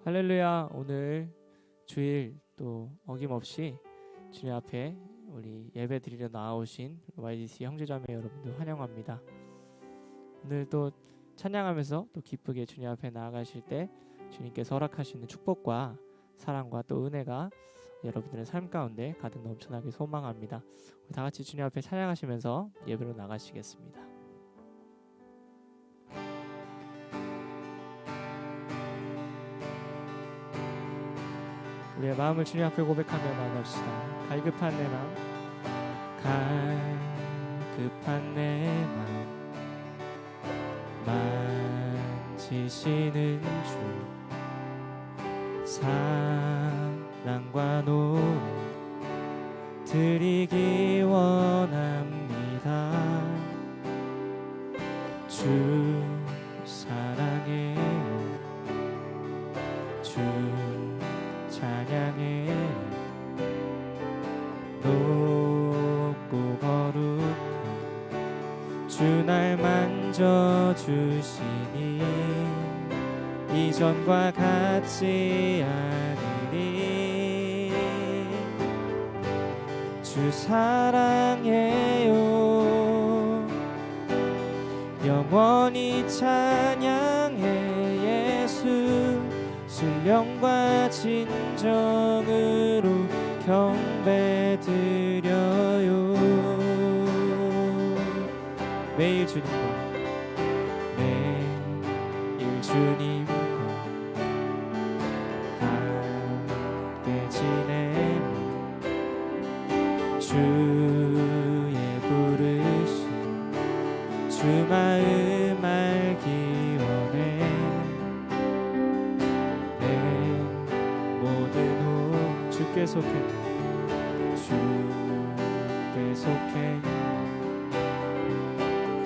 할렐루야. 오늘 주일 또 어김없이 주님 앞에 우리 예배 드리러 나오신 YDC 형제자매 여러분들 환영합니다. 오늘 또 찬양하면서 또 기쁘게 주님 앞에 나아가실 때 주님께서 허락하시는 축복과 사랑과 또 은혜가 여러분들의 삶 가운데 가득 넘쳐나길 소망합니다. 우리 다 같이 주님 앞에 찬양하시면서 예배로 나가시겠습니다. 우리의 마음을 주님 앞에 고백하며 나갑시다. 갈급한 내 마음, 갈급한 내 마음 만지시는 주, 사랑과 노래 드리기 원합니다. 주 사랑해요, 주 찬양해, 높고 거룩한 주 날 만져주시니 이전과 같지 않으리. 주 사랑해요, 영원히 찬양해. 예수 신령과 진정으로 경배드려요. 매일 주님과 함께 지내며 주의 부르심 주 마음 알기 원해. 주께 속해, 주께 속해,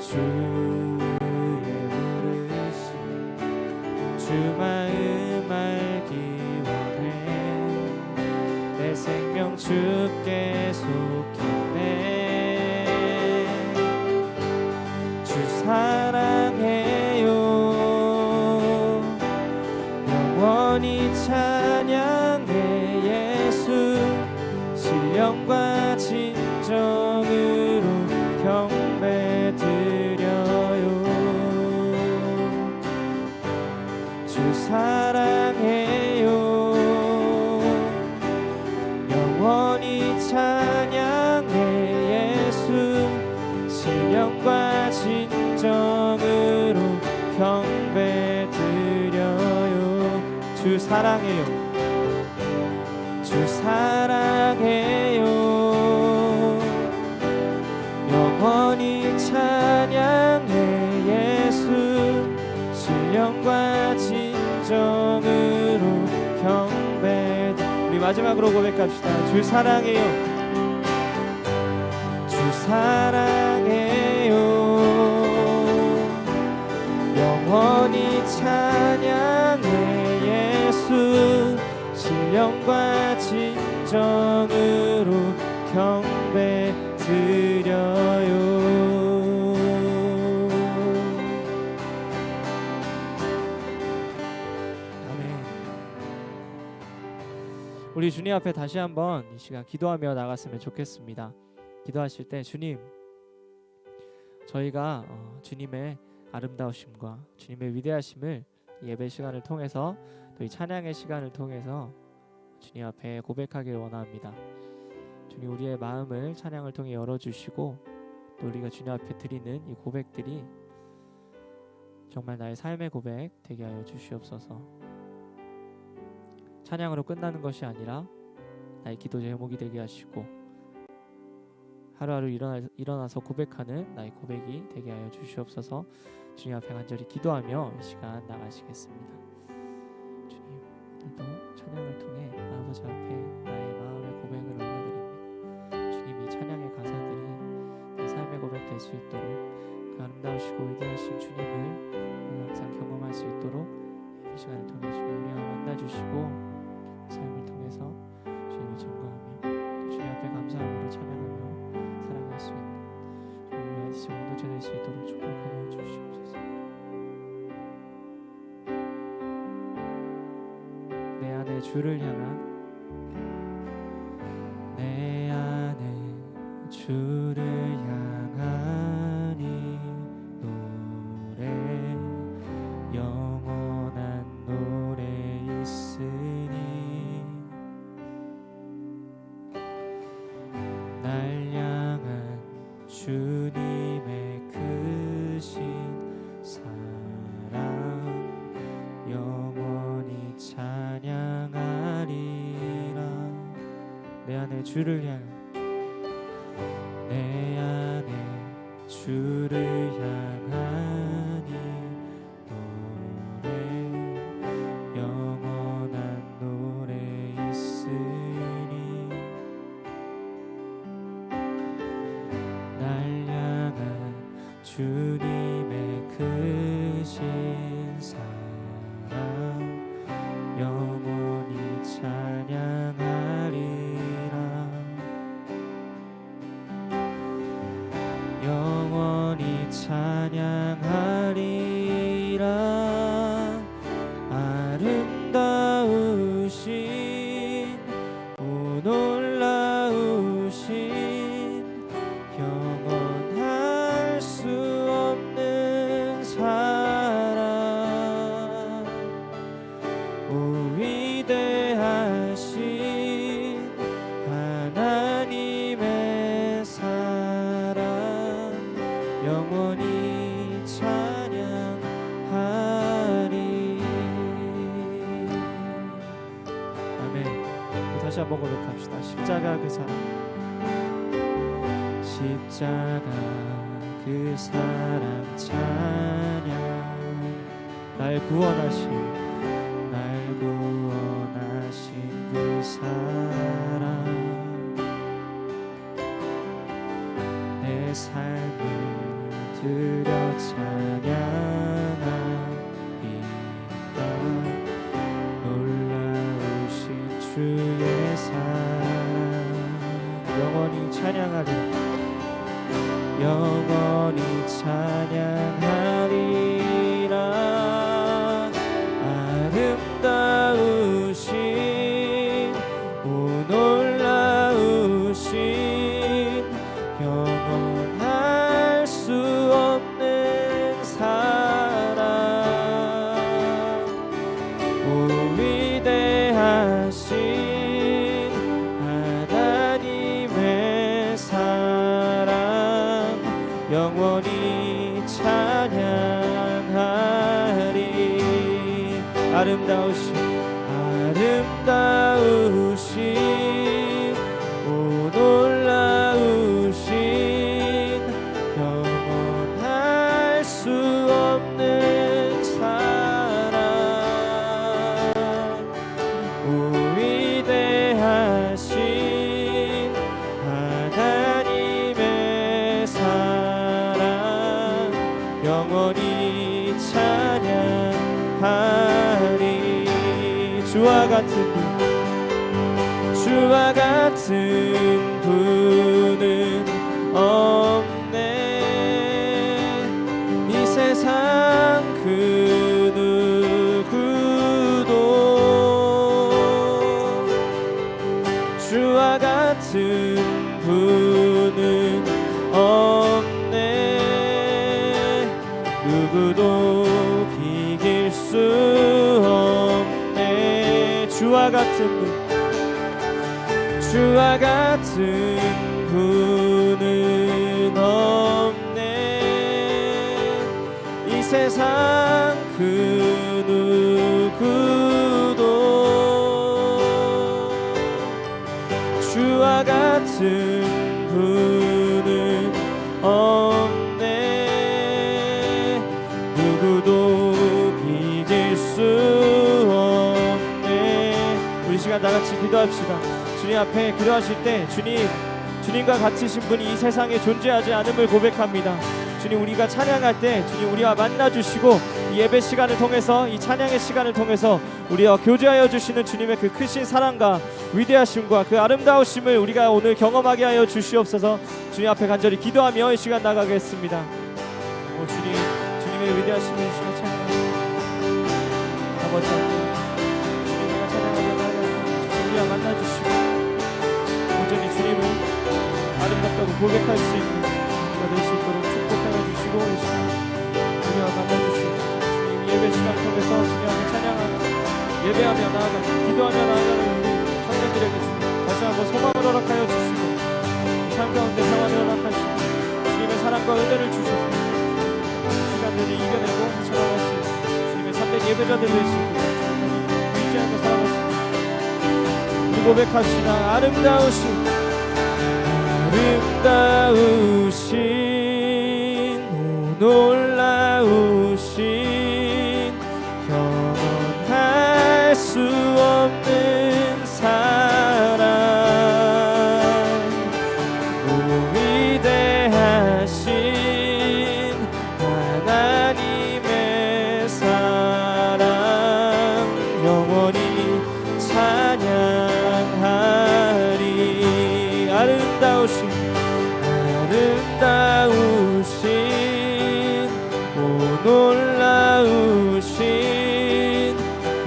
주의 부르심 주 마음 알기 원해. 내 생명 주께 속했네. 주 사랑해요, 영원히 찬양해. 신령과 진정으로 경배드려요. 주 사랑해요, 영원히 찬양해. 예수 신령과 진정으로 경배드려요. 주 사랑해요, 주 사랑해요, 영원히 찬양해. 예수 신령과 진정으로 경배. 우리 마지막으로 고백합시다. 주 사랑해요, 주 사랑해요, 영원히 찬양해. 예수 신령과 진정으로 경배드려요. 아멘. 우리 주님 앞에 다시 한번 이 시간 기도하며 나갔으면 좋겠습니다. 기도하실 때 주님, 저희가 주님의 아름다우심과 주님의 위대하심을 예배 시간을 통해서 또 이 찬양의 시간을 통해서 주님 앞에 고백하길 원합니다. 주님, 우리의 마음을 찬양을 통해 열어주시고 또 우리가 주님 앞에 드리는 이 고백들이 정말 나의 삶의 고백 되게 하여 주시옵소서. 찬양으로 끝나는 것이 아니라 나의 기도 제목이 되게 하시고 하루하루 일어나서 고백하는 나의 고백이 되게 하여 주시옵소서. 주님 앞에 간절히 기도하며 이 시간 나가시겠습니다. 주님, 오늘도 찬양을 통해 아버지 앞에 나의 마음의 고백을 올려드립니다. 주님, 이 찬양의 가사들이 내 삶의 고백 될 수 있도록 그 아름다우시고 위대하신 주님을 항상 경험할 수 있도록 이 시간을 통해 주님 우리와 만나주시고 삶을 통해서 주님을 증거하며 또 주님 앞에 감사함으로 찬양하며 살아갈 수 있는 주님의 아이스 공동체 될 수 있도록 축복하여 주시옵소서. 주를 향한 내 안에 주를 향한 이 노래 영원한 노래 있으니 날 향한 주님의 크신 사랑 영원히 찬양하리라. 내 안에 주를 향한 내 안에 주를 향한 이 노래 영원한 노래 있으니 날 향한 주님의 크신 사랑 영원히 찬양하리라. 영원히 찬양하리라. 아름다우신 오 놀라우신 영원할 수 없는 사랑 오 위대하신 하나님의 사랑 영원히 찬양하리. 아멘. 다시 한번 고백합시다. 십자가 그 사랑 십자가 그 사랑 찬양 날 구원하신 그 사랑 내 삶을 드려 찬양합니다. 놀라우신 주의 사랑 영원히 찬양하리. 영원히 찬양하리라. 아름다우신 오 놀라우신 영원할 수 없는 사랑 오 위대하신 하나님의 사랑 영원히 찬양하리. 아름다우신 오 놀라우신 영원할 수 없는 사랑 오 위대하신 하나님의 사랑 영원히 찬양하리. 주와 같은 분은 없네. 이 세상 그 누구도 주와 같은 분은 없네. 누구도 비길 수 없네. 주와 같은 분은 없네. 이 세상 그 누구도 주와 같은 분은 없네. 누구도 비길 수 없네. 우리 시간 다 같이 기도합시다. 주님 앞에 기도하실 때 주님과 같으신 분이 이 세상에 존재하지 않음을 고백합니다. 주님, 우리가 찬양할 때 주님 우리와 만나주시고 이 예배 시간을 통해서, 이 찬양의 시간을 통해서 우리와 교제하여 주시는 주님의 그 크신 사랑과 위대하심과 그 아름다우심을 우리가 오늘 경험하게 하여 주시옵소서. 주님 앞에 간절히 기도하며 이 시간 나가겠습니다. 주님의 위대하심을 이 시간 찬양합니다. 아버지 주님과 찬양하며 나아갑니다. 만나주시고 온전히 주님을 아름답다고 고백할 수 있는 우리가 될 수 있도록 축복하여 주시고 이 시간 우리와 만나주시고 주님 예배 시간 통해서 주님 앞에 찬양하며 예배하며 나아가며 기도하며 나아가는 우리 청년들에게 주님 다시 한번 소망을 허락하여 주시고 삶 가운데 평안을 허락하시고 주님의 사랑과 은혜를 주셔서 시간들을 이겨내고 살아갈 수 있는 주님의 참된 예배자들 될 수 있도록 주님을 의지하며 살아갈 수 있는 우리 고백합시다. 아름다우신 놀라우신 영원할 수 없는 사랑 위대하신 하나님의 사랑 영원히 찬양하리. 아름다우신 놀라우신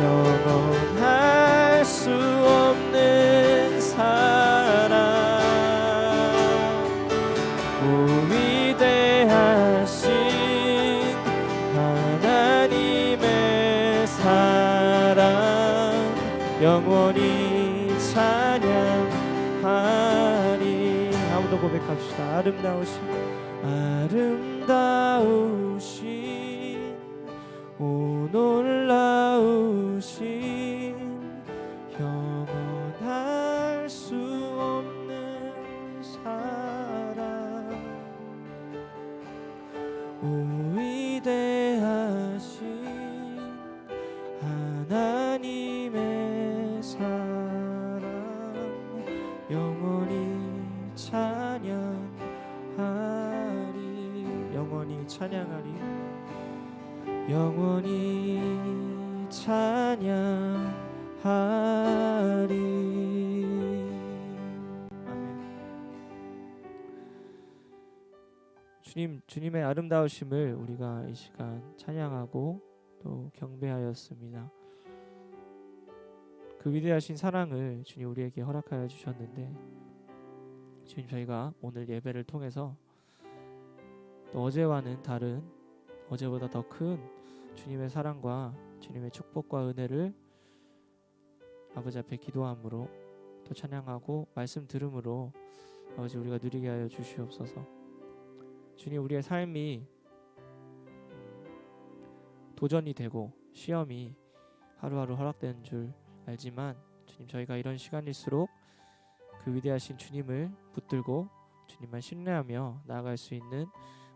영원할 수 없는 사랑 위대하신 하나님의 사랑 영원히 찬양하리. 아무도 고백합시다. 아름다우신 오 놀라우신 영원할 수 없는 사랑 오 위대하신 하나님의 사랑 영원히 찬양하리. 영원히 찬양하리. 영원히 찬양하리. 아멘. 주님의 아름다우심을 우리가 이 시간 찬양하고 또 경배하였습니다. 그 위대하신 사랑을 주님 우리에게 허락하여 주셨는데 주님 저희가 오늘 예배를 통해서 또 어제와는 다른 어제보다 더 큰 주님의 사랑과 주님의 축복과 은혜를 아버지 앞에 기도함으로 또 찬양하고 말씀 들음으로 아버지 우리가 누리게 하여 주시옵소서. 주님 우리의 삶이 도전이 되고 시험이 하루하루 허락되는 줄 알지만 주님 저희가 이런 시간일수록 그 위대하신 주님을 붙들고 주님만 신뢰하며 나아갈 수 있는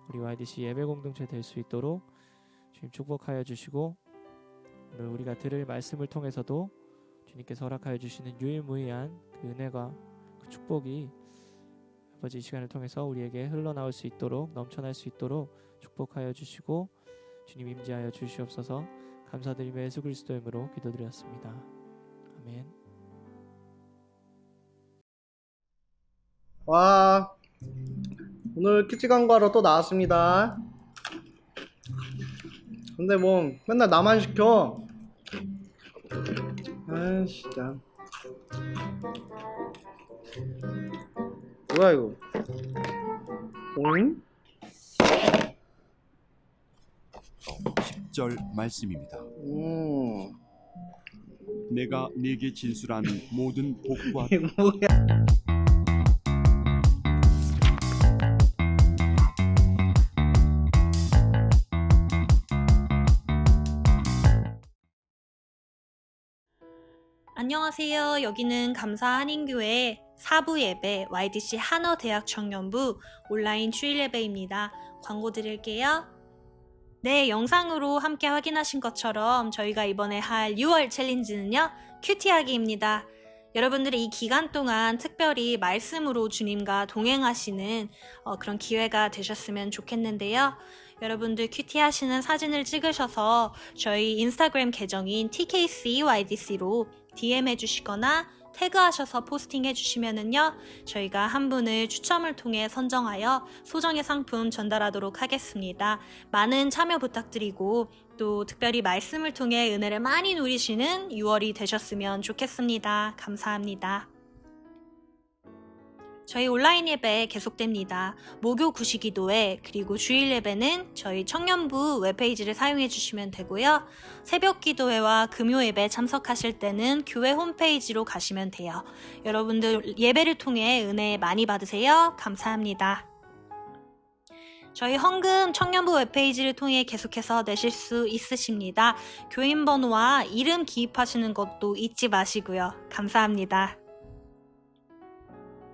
우리 YDC 예배 공동체 될 수 있도록 주님 축복하여 주시고 오늘 우리가 들을 말씀을 통해서도 주님께서 허락하여 주시는 유일무이한 그 은혜가 그 축복이 아버지 이 시간을 통해서 우리에게 흘러나올 수 있도록 넘쳐날 수 있도록 축복하여 주시고 주님 임재하여 주시옵소서. 감사드리며 예수 그리스도의 이름으로 기도드렸습니다. 아멘. 와, 오늘 키치 광고하러 또 나왔습니다. 근데 뭐 맨날 나만 시켜. 아 진짜. 뭐야 이거? 응? 10절 말씀입니다. 음. 내가 네게 진술한 모든 복과 이게 뭐야? 안녕하세요. 여기는 감사 한인교회 사부 예배 YDC 한어대학 청년부 온라인 주일 예배입니다. 광고 드릴게요. 네, 영상으로 함께 확인하신 것처럼 저희가 이번에 할 6월 챌린지는요, 큐티하기입니다. 여러분들이 이 기간 동안 특별히 말씀으로 주님과 동행하시는 그런 기회가 되셨으면 좋겠는데요. 여러분들 큐티 하시는 사진을 찍으셔서 저희 인스타그램 계정인 TKCYDC로 DM 해주시거나 태그하셔서 포스팅 해주시면은요, 저희가 한 분을 추첨을 통해 선정하여 소정의 상품 전달하도록 하겠습니다. 많은 참여 부탁드리고 또 특별히 말씀을 통해 은혜를 많이 누리시는 6월이 되셨으면 좋겠습니다. 감사합니다. 저희 온라인 예배 계속됩니다. 목요 구시기도회 그리고 주일 예배는 저희 청년부 웹페이지를 사용해 주시면 되고요. 새벽 기도회와 금요 예배 참석하실 때는 교회 홈페이지로 가시면 돼요. 여러분들 예배를 통해 은혜 많이 받으세요. 감사합니다. 저희 헌금 청년부 웹페이지를 통해 계속해서 내실 수 있으십니다. 교인 번호와 이름 기입하시는 것도 잊지 마시고요. 감사합니다.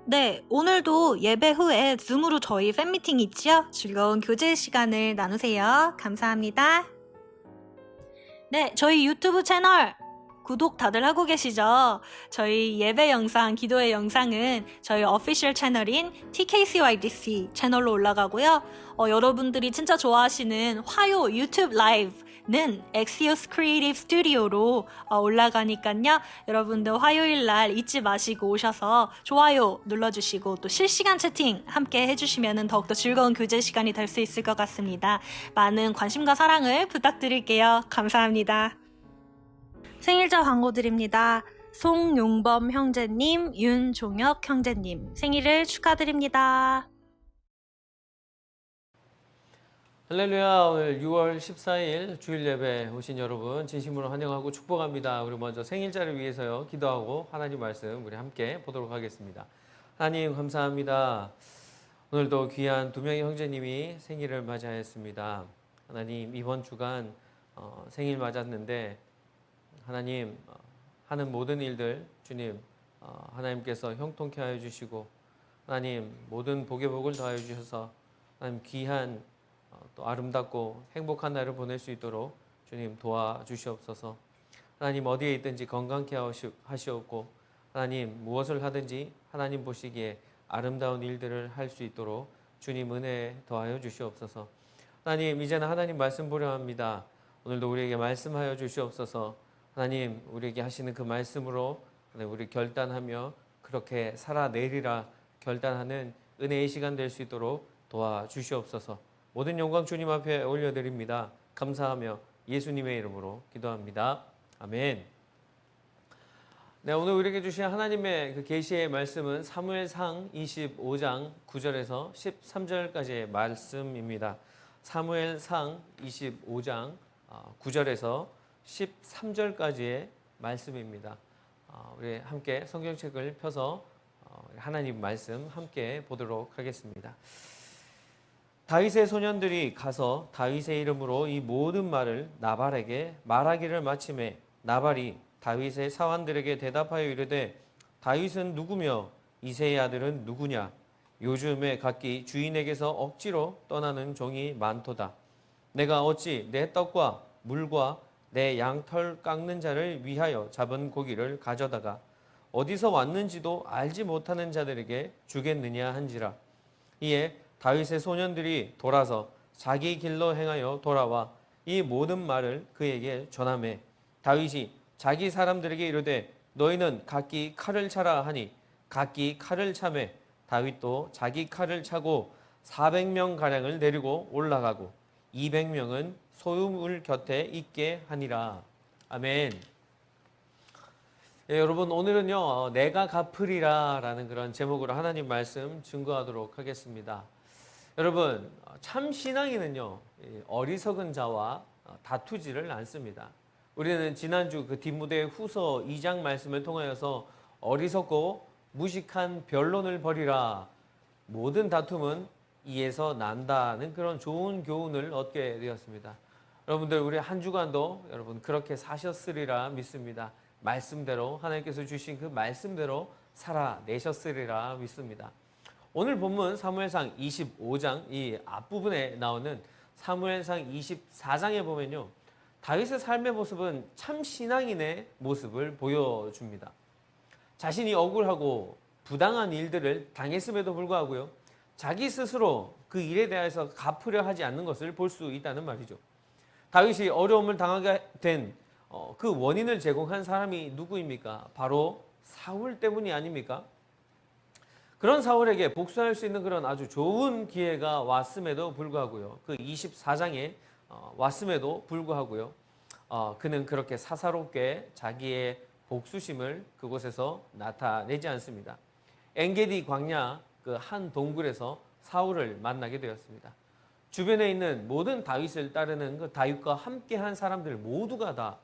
네, 오늘도 예배 후에 줌으로 저희 팬미팅 있죠? 즐거운 교제 시간을 나누세요. 감사합니다. 네, 저희 유튜브 채널 구독 다들 하고 계시죠? 저희 예배 영상, 기도회 영상은 저희 어피셜 채널인 TKCYDC 채널로 올라가고요. 여러분들이 진짜 좋아하시는 화요 유튜브 라이브는 Axios Creative Studio로 올라가니까요. 여러분들 화요일 날 잊지 마시고 오셔서 좋아요 눌러주시고 또 실시간 채팅 함께 해주시면 더욱더 즐거운 교제 시간이 될 수 있을 것 같습니다. 많은 관심과 사랑을 부탁드릴게요. 감사합니다. 생일자 광고 드립니다. 송용범 형제님, 윤종혁 형제님 생일을 축하드립니다. 할렐루야. 오늘 6월 14일 주일 예배 오신 여러분 진심으로 환영하고 축복합니다. 우리 먼저 생일자를 위해서요 기도하고 하나님 말씀 우리 함께 보도록 하겠습니다. 하나님 감사합니다. 오늘도 귀한 두 명의 형제님이 생일을 맞이하였습니다. 하나님 이번 주간 생일 맞았는데 하나님 하는 모든 일들 주님 하나님께서 형통케 하여 주시고 하나님 모든 복의 복을 더하여 주셔서 하나님 귀한 또 아름답고 행복한 날을 보낼 수 있도록 주님 도와주시옵소서. 하나님 어디에 있든지 건강케 하시옵고 하나님 무엇을 하든지 하나님 보시기에 아름다운 일들을 할 수 있도록 주님 은혜 더하여 주시옵소서. 하나님 이제는 하나님 말씀 보려 합니다. 오늘도 우리에게 말씀하여 주시옵소서. 하나님 우리에게 하시는 그 말씀으로 우리 결단하며 그렇게 살아내리라 결단하는 은혜의 시간 될 수 있도록 도와주시옵소서. 모든 영광 주님 앞에 올려드립니다. 감사하며 예수님의 이름으로 기도합니다. 아멘. 네, 오늘 우리에게 주신 하나님의 그 계시의 말씀은 사무엘상 25장 9절에서 13절까지의 말씀입니다. 사무엘상 25장 9절에서 13절까지의 말씀입니다. 우리 함께 성경책을 펴서 하나님 말씀 함께 보도록 하겠습니다. 다윗의 소년들이 가서 다윗의 이름으로 이 모든 말을 나발에게 말하기를 마침에 나발이 다윗의 사환들에게 대답하여 이르되 다윗은 누구며 이새의 아들은 누구냐? 요즘에 각기 주인에게서 억지로 떠나는 종이 많도다. 내가 어찌 내 떡과 물과 내 양털 깎는 자를 위하여 잡은 고기를 가져다가 어디서 왔는지도 알지 못하는 자들에게 주겠느냐 한지라. 이에 다윗의 소년들이 돌아서 자기 길로 행하여 돌아와 이 모든 말을 그에게 전하매 다윗이 자기 사람들에게 이르되 너희는 각기 칼을 차라 하니 각기 칼을 차매 다윗도 자기 칼을 차고 400명 가량을 데리고 올라가고 200명은 소유물 곁에 있게 하니라. 아멘. 예, 여러분 오늘은요 내가 갚으리라 라는 그런 제목으로 하나님 말씀 증거하도록 하겠습니다. 여러분 참 신앙인은요 어리석은 자와 다투지를 않습니다. 우리는 지난주 그 디모데 후서 2장 말씀을 통하여서 어리석고 무식한 변론을 벌이라 모든 다툼은 이에서 난다는 그런 좋은 교훈을 얻게 되었습니다. 여러분들 우리 한 주간도 여러분 그렇게 사셨으리라 믿습니다. 말씀대로 하나님께서 주신 그 말씀대로 살아내셨으리라 믿습니다. 오늘 본문 사무엘상 25장 이 앞부분에 나오는 사무엘상 24장에 보면요 다윗의 삶의 모습은 참 신앙인의 모습을 보여줍니다. 자신이 억울하고 부당한 일들을 당했음에도 불구하고요 자기 스스로 그 일에 대해서 갚으려 하지 않는 것을 볼 수 있다는 말이죠. 다윗이 어려움을 당하게 된 그 원인을 제공한 사람이 누구입니까? 바로 사울 때문이 아닙니까? 그런 사울에게 복수할 수 있는 그런 아주 좋은 기회가 왔음에도 불구하고요. 그 24장에 왔음에도 불구하고요. 그는 그렇게 사사롭게 자기의 복수심을 그곳에서 나타내지 않습니다. 엔게디 광야 그 한 동굴에서 사울을 만나게 되었습니다. 주변에 있는 모든 다윗을 따르는 그 다윗과 함께한 사람들 모두가 다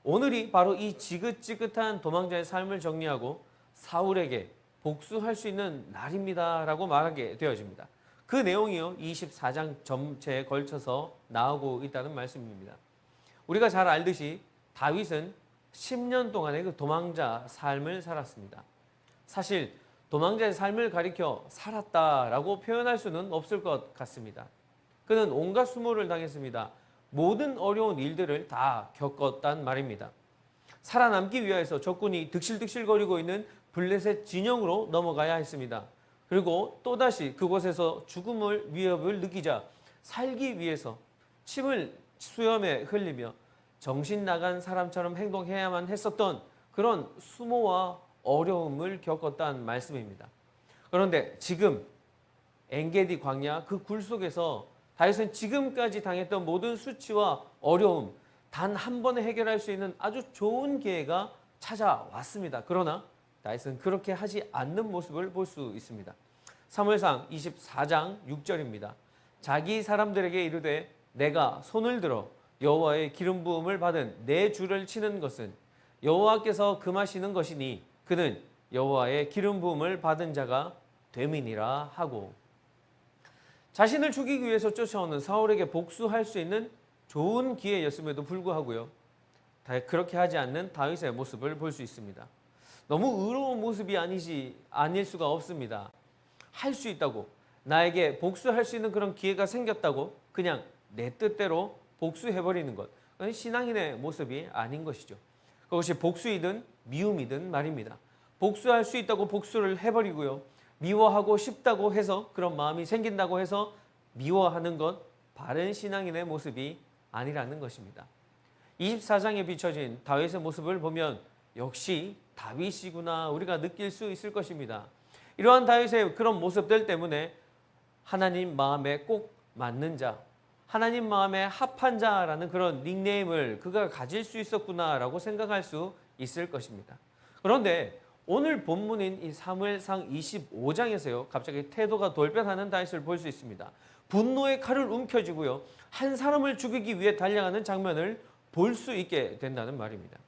오늘이 바로 이 지긋지긋한 도망자의 삶을 정리하고 사울에게 복수할 수 있는 날입니다라고 말하게 되어집니다. 그 내용이요 24장 전체에 걸쳐서 나오고 있다는 말씀입니다. 우리가 잘 알듯이 다윗은 10년 동안의 그 도망자 삶을 살았습니다. 사실 도망자의 삶을 가리켜 살았다라고 표현할 수는 없을 것 같습니다. 그는 온갖 수모를 당했습니다. 모든 어려운 일들을 다 겪었단 말입니다. 살아남기 위해서 적군이 득실득실거리고 있는 블레셋 진영으로 넘어가야 했습니다. 그리고 또다시 그곳에서 죽음을 위협을 느끼자 살기 위해서 침을 수염에 흘리며 정신 나간 사람처럼 행동해야만 했었던 그런 수모와 어려움을 겪었다는 말씀입니다. 그런데 지금 엔게디 광야 그 굴 속에서 다윗은 지금까지 당했던 모든 수치와 어려움 단 한 번에 해결할 수 있는 아주 좋은 기회가 찾아왔습니다. 그러나 다윗은 그렇게 하지 않는 모습을 볼 수 있습니다. 사무엘상 24장 6절입니다. 자기 사람들에게 이르되 내가 손을 들어 여호와의 기름 부음을 받은 내 주를 치는 것은 여호와께서 금하시는 것이니 그는 여호와의 기름 부음을 받은 자가 됨이니라 하고 자신을 죽이기 위해서 쫓아오는 사울에게 복수할 수 있는 좋은 기회였음에도 불구하고요. 그렇게 하지 않는 다윗의 모습을 볼 수 있습니다. 너무 의로운 모습이 아닐 수가 없습니다. 할 수 있다고 나에게 복수할 수 있는 그런 기회가 생겼다고 그냥 내 뜻대로 복수해버리는 것. 그건 신앙인의 모습이 아닌 것이죠. 그것이 복수이든 미움이든 말입니다. 복수할 수 있다고 복수를 해버리고요. 미워하고 싶다고 해서 그런 마음이 생긴다고 해서 미워하는 것 바른 신앙인의 모습이 아니라는 것입니다. 24장에 비춰진 다윗의 모습을 보면 역시 다윗이구나 우리가 느낄 수 있을 것입니다. 이러한 다윗의 그런 모습들 때문에 하나님 마음에 꼭 맞는 자, 하나님 마음에 합한 자라는 그런 닉네임을 그가 가질 수 있었구나라고 생각할 수 있을 것입니다. 그런데 오늘 본문인 이 사무엘상 25장에서요. 갑자기 태도가 돌변하는 다윗을 볼 수 있습니다. 분노의 칼을 움켜쥐고요. 한 사람을 죽이기 위해 달려가는 장면을 볼 수 있게 된다는 말입니다.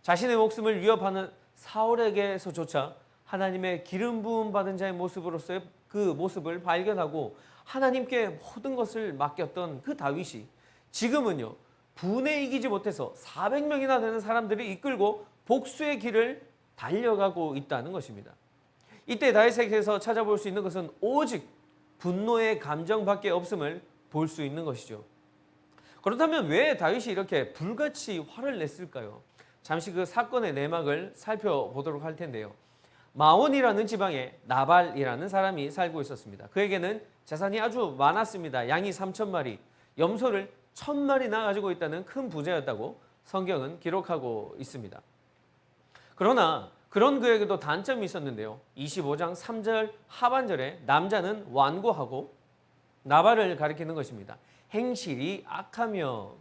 자신의 목숨을 위협하는 사울에게서조차 하나님의 기름 부음 받은 자의 모습으로서의 그 모습을 발견하고 하나님께 모든 것을 맡겼던 그 다윗이 지금은요. 분에 이기지 못해서 400명이나 되는 사람들을 이끌고 복수의 길을 달려가고 있다는 것입니다. 이때 다윗에게서 찾아볼 수 있는 것은 오직 분노의 감정밖에 없음을 볼 수 있는 것이죠. 그렇다면 왜 다윗이 이렇게 불같이 화를 냈을까요? 잠시 그 사건의 내막을 살펴보도록 할 텐데요. 마온이라는 지방에 나발이라는 사람이 살고 있었습니다. 그에게는 재산이 아주 많았습니다. 양이 3,000마리, 염소를 1,000마리나 가지고 있다는 큰 부자였다고 성경은 기록하고 있습니다. 그러나 그런 그에게도 단점이 있었는데요. 25장 3절 하반절에 남자는 완고하고 나발을 가리키는 것입니다. 행실이 악하며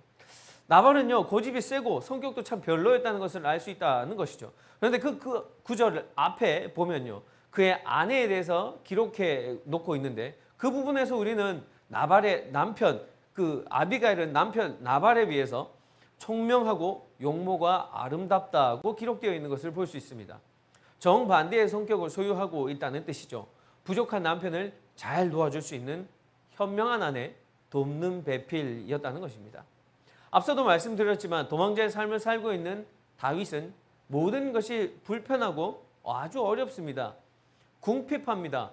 나발은요 고집이 세고 성격도 참 별로였다는 것을 알 수 있다는 것이죠. 그런데 그 구절 앞에 보면요 그의 아내에 대해서 기록해 놓고 있는데 그 부분에서 우리는 나발의 남편 그 아비가일은 남편 나발에 비해서 총명하고 용모가 아름답다고 기록되어 있는 것을 볼 수 있습니다. 정반대의 성격을 소유하고 있다는 뜻이죠. 부족한 남편을 잘 도와줄 수 있는 현명한 아내, 돕는 배필이었다는 것입니다. 앞서도 말씀드렸지만 도망자의 삶을 살고 있는 다윗은 모든 것이 불편하고 아주 어렵습니다. 궁핍합니다.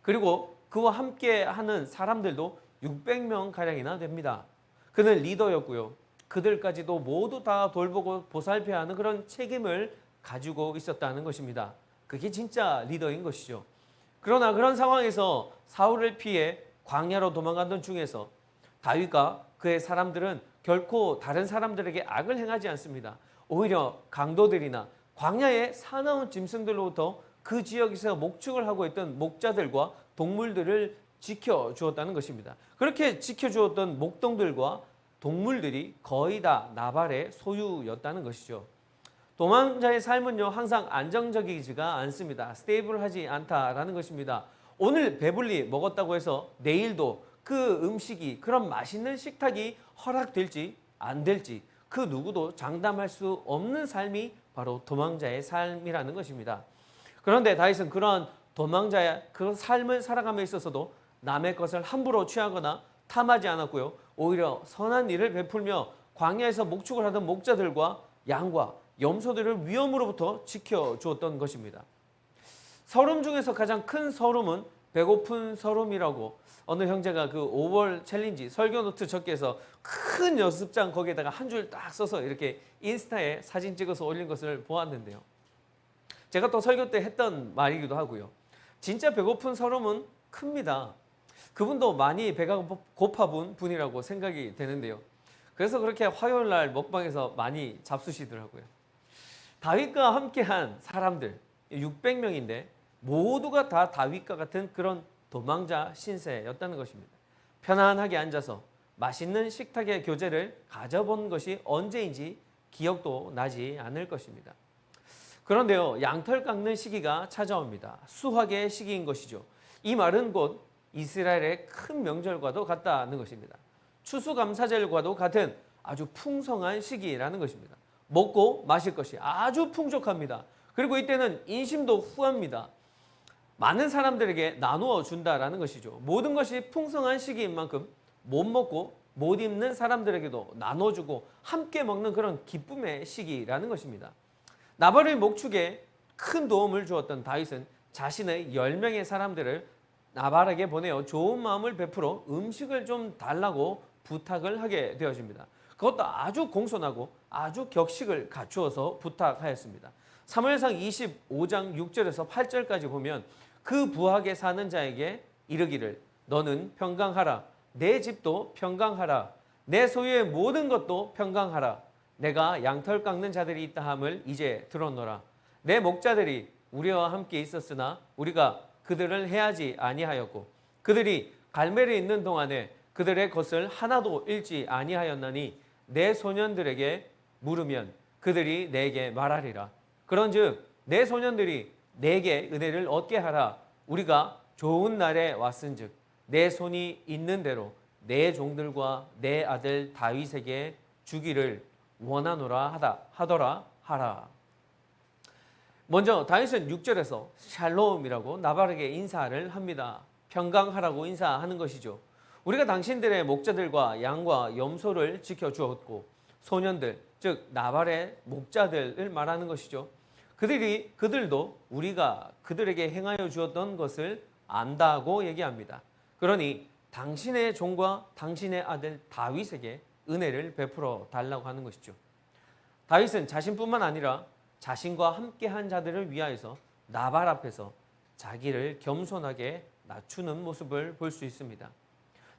그리고 그와 함께하는 사람들도 600명가량이나 됩니다. 그는 리더였고요. 그들까지도 모두 다 돌보고 보살펴야 하는 그런 책임을 가지고 있었다는 것입니다. 그게 진짜 리더인 것이죠. 그러나 그런 상황에서 사울을 피해 광야로 도망가던 중에서 다윗과 그의 사람들은 결코 다른 사람들에게 악을 행하지 않습니다. 오히려 강도들이나 광야의 사나운 짐승들로부터 그 지역에서 목축을 하고 있던 목자들과 동물들을 지켜주었다는 것입니다. 그렇게 지켜주었던 목동들과 동물들이 거의 다 나발의 소유였다는 것이죠. 도망자의 삶은요, 항상 안정적이지가 않습니다. 스테이블하지 않다라는 것입니다. 오늘 배불리 먹었다고 해서 내일도 그 음식이, 그런 맛있는 식탁이 허락될지 안 될지 그 누구도 장담할 수 없는 삶이 바로 도망자의 삶이라는 것입니다. 그런데 다윗은 그러한 도망자의 그 삶을 살아감에 있어서도 남의 것을 함부로 취하거나 탐하지 않았고요. 오히려 선한 일을 베풀며 광야에서 목축을 하던 목자들과 양과 염소들을 위험으로부터 지켜주었던 것입니다. 서름 중에서 가장 큰 서름은 배고픈 서름이라고 어느 형제가 그 5월 챌린지 설교 노트 적기에서 큰 연습장 거기에다가 한 줄 딱 써서 이렇게 인스타에 사진 찍어서 올린 것을 보았는데요. 제가 또 설교 때 했던 말이기도 하고요. 진짜 배고픈 서름은 큽니다. 그분도 많이 배가 고파본 분이라고 생각이 되는데요. 그래서 그렇게 화요일 날 먹방에서 많이 잡수시더라고요. 다윗과 함께한 사람들 600명인데 모두가 다 다윗과 같은 그런 도망자 신세였다는 것입니다. 편안하게 앉아서 맛있는 식탁의 교제를 가져본 것이 언제인지 기억도 나지 않을 것입니다. 그런데요, 양털 깎는 시기가 찾아옵니다. 수확의 시기인 것이죠. 이 말은 곧 이스라엘의 큰 명절과도 같다는 것입니다. 추수감사절과도 같은 아주 풍성한 시기라는 것입니다. 먹고 마실 것이 아주 풍족합니다. 그리고 이때는 인심도 후합니다. 많은 사람들에게 나누어 준다라는 것이죠. 모든 것이 풍성한 시기인 만큼 못 먹고 못 입는 사람들에게도 나눠주고 함께 먹는 그런 기쁨의 시기라는 것입니다. 나발의 목축에 큰 도움을 주었던 다윗은 자신의 10명의 사람들을 나발에게 보내어 좋은 마음을 베풀어 음식을 좀 달라고 부탁을 하게 되어집니다. 그것도 아주 공손하고 아주 격식을 갖추어서 부탁하였습니다. 사무엘상 25장 6절에서 8절까지 보면 그 부하게 사는 자에게 이르기를 너는 평강하라. 내 집도 평강하라. 내 소유의 모든 것도 평강하라. 내가 양털 깎는 자들이 있다 함을 이제 들었노라. 내 목자들이 우리와 함께 있었으나 우리가 그들을 해하지 아니하였고 그들이 갈멜에 있는 동안에 그들의 것을 하나도 잃지 아니하였나니 내 소년들에게 물으면 그들이 내게 말하리라. 그런즉 내 소년들이 내게 은혜를 얻게 하라. 우리가 좋은 날에 왔은즉 내 손이 있는 대로 내 종들과 내 아들 다윗에게 주기를 원하노라 하더라 하라. 먼저 다윗은 6절에서 샬롬이라고 나발에게 인사를 합니다. 평강하라고 인사하는 것이죠. 우리가 당신들의 목자들과 양과 염소를 지켜주었고 소년들, 즉 나발의 목자들을 말하는 것이죠. 그들도 우리가 그들에게 행하여 주었던 것을 안다고 얘기합니다. 그러니 당신의 종과 당신의 아들 다윗에게 은혜를 베풀어 달라고 하는 것이죠. 다윗은 자신뿐만 아니라 자신과 함께한 자들을 위하여서 나발 앞에서 자기를 겸손하게 낮추는 모습을 볼 수 있습니다.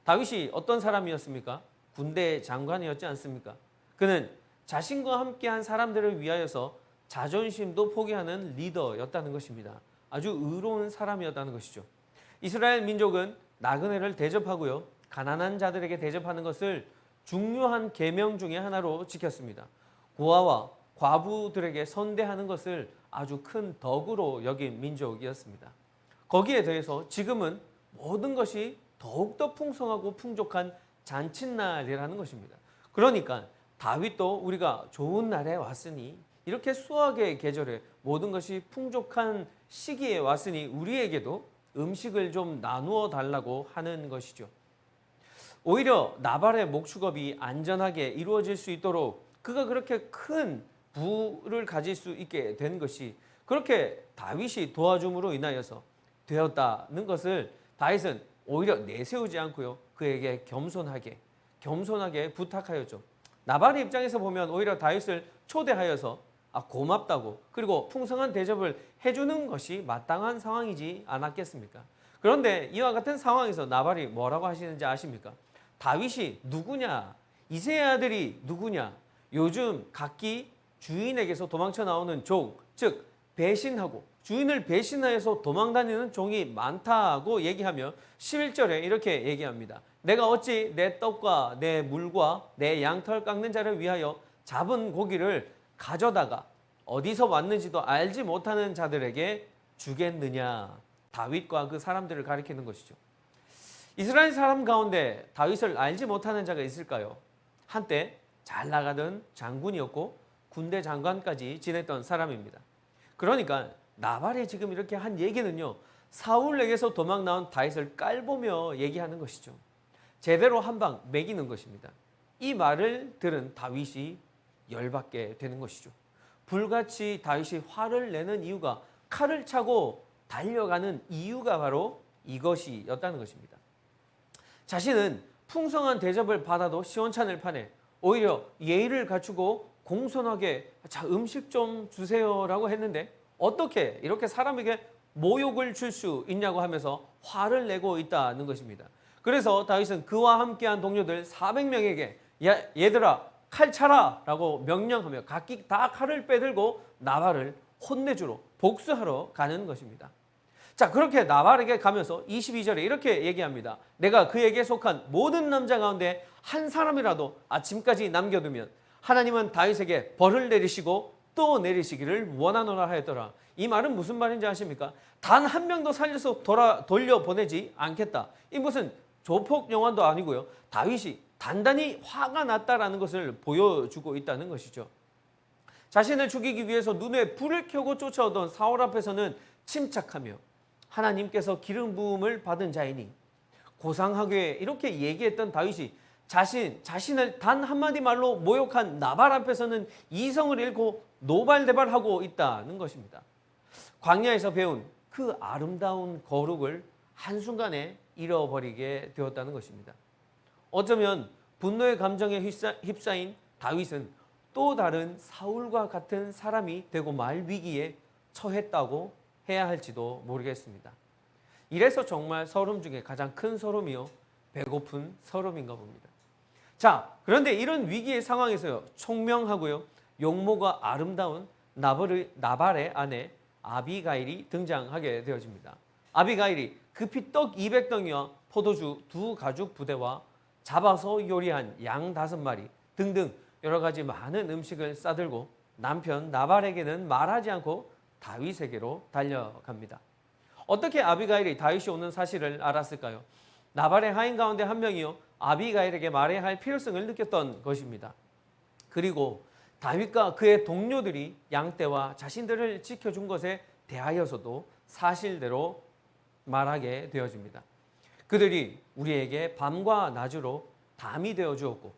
다윗이 어떤 사람이었습니까? 군대 장관이었지 않습니까? 그는 자신과 함께한 사람들을 위하여서 자존심도 포기하는 리더였다는 것입니다. 아주 의로운 사람이었다는 것이죠. 이스라엘 민족은 나그네를 대접하고요, 가난한 자들에게 대접하는 것을 중요한 계명 중에 하나로 지켰습니다. 고아와 과부들에게 선대하는 것을 아주 큰 덕으로 여긴 민족이었습니다. 거기에 대해서 지금은 모든 것이 더욱더 풍성하고 풍족한 잔칫날이라는 것입니다. 그러니까 다윗도 우리가 좋은 날에 왔으니, 이렇게 수확의 계절에 모든 것이 풍족한 시기에 왔으니 우리에게도 음식을 좀 나누어 달라고 하는 것이죠. 오히려 나발의 목축업이 안전하게 이루어질 수 있도록 그가 그렇게 큰 부를 가질 수 있게 된 것이 그렇게 다윗이 도와줌으로 인하여서 되었다는 것을 다윗은 오히려 내세우지 않고요, 그에게 겸손하게 부탁하였죠. 나발의 입장에서 보면 오히려 다윗을 초대하여서 고맙다고, 그리고 풍성한 대접을 해주는 것이 마땅한 상황이지 않았겠습니까? 그런데 이와 같은 상황에서 나발이 뭐라고 하시는지 아십니까? 다윗이 누구냐? 이세의 아들이 누구냐? 요즘 각기 주인에게서 도망쳐 나오는 종, 즉 배신하고 주인을 배신하여서 도망다니는 종이 많다고 얘기하며 11절에 이렇게 얘기합니다. 내가 어찌 내 떡과 내 물과 내 양털 깎는 자를 위하여 잡은 고기를 가져다가 어디서 왔는지도 알지 못하는 자들에게 주겠느냐. 다윗과 그 사람들을 가리키는 것이죠. 이스라엘 사람 가운데 다윗을 알지 못하는 자가 있을까요? 한때 잘 나가던 장군이었고 군대 장관까지 지냈던 사람입니다. 그러니까 나발이 지금 이렇게 한 얘기는요, 사울에게서 도망 나온 다윗을 깔보며 얘기하는 것이죠. 제대로 한 방 매기는 것입니다. 이 말을 들은 다윗이 열받게 되는 것이죠. 불같이 다윗이 화를 내는 이유가, 칼을 차고 달려가는 이유가 바로 이것이었다는 것입니다. 자신은 풍성한 대접을 받아도 시원찮을 판에 오히려 예의를 갖추고 공손하게 자, 음식 좀 주세요라고 했는데 어떻게 이렇게 사람에게 모욕을 줄 수 있냐고 하면서 화를 내고 있다는 것입니다. 그래서 다윗은 그와 함께한 동료들 400명에게 야, 얘들아 칼 차라 라고 명령하며 각기 다 칼을 빼들고 나발을 혼내주러 복수하러 가는 것입니다. 자, 그렇게 나발에게 가면서 22절에 이렇게 얘기합니다. 내가 그에게 속한 모든 남자 가운데 한 사람이라도 아침까지 남겨두면 하나님은 다윗에게 벌을 내리시고 또 내리시기를 원하노라 하였더라. 이 말은 무슨 말인지 아십니까? 단 한 명도 살려서 돌려보내지 않겠다. 이 무슨 조폭 영화도 아니고요. 다윗이 단단히 화가 났다라는 것을 보여주고 있다는 것이죠. 자신을 죽이기 위해서 눈에 불을 켜고 쫓아오던 사울 앞에서는 침착하며 하나님께서 기름 부음을 받은 자이니 고상하게 이렇게 얘기했던 다윗이 자신을 단 한마디 말로 모욕한 나발 앞에서는 이성을 잃고 노발대발하고 있다는 것입니다. 광야에서 배운 그 아름다운 거룩을 한순간에 잃어버리게 되었다는 것입니다. 어쩌면 분노의 감정에 휩싸인 다윗은 또 다른 사울과 같은 사람이 되고 말 위기에 처했다고 해야 할지도 모르겠습니다. 이래서 정말 서름 중에 가장 큰 서름이요, 배고픈 서름인가 봅니다. 자, 그런데 이런 위기의 상황에서요, 총명하고요, 용모가 아름다운 나발의 아내 아비가일이 등장하게 되어집니다. 아비가일이 급히 떡 200덩이와 포도주 2가죽 부대와 잡아서 요리한 양 5마리 등등 여러 가지 많은 음식을 싸들고 남편 나발에게는 말하지 않고 다윗에게로 달려갑니다. 어떻게 아비가일이 다윗이 오는 사실을 알았을까요? 나발의 하인 가운데 한 명이요, 아비가일에게 말해야 할 필요성을 느꼈던 것입니다. 그리고 다윗과 그의 동료들이 양떼와 자신들을 지켜준 것에 대하여서도 사실대로 말하게 되어집니다. 그들이 우리에게 밤과 낮으로 담이 되어 주었고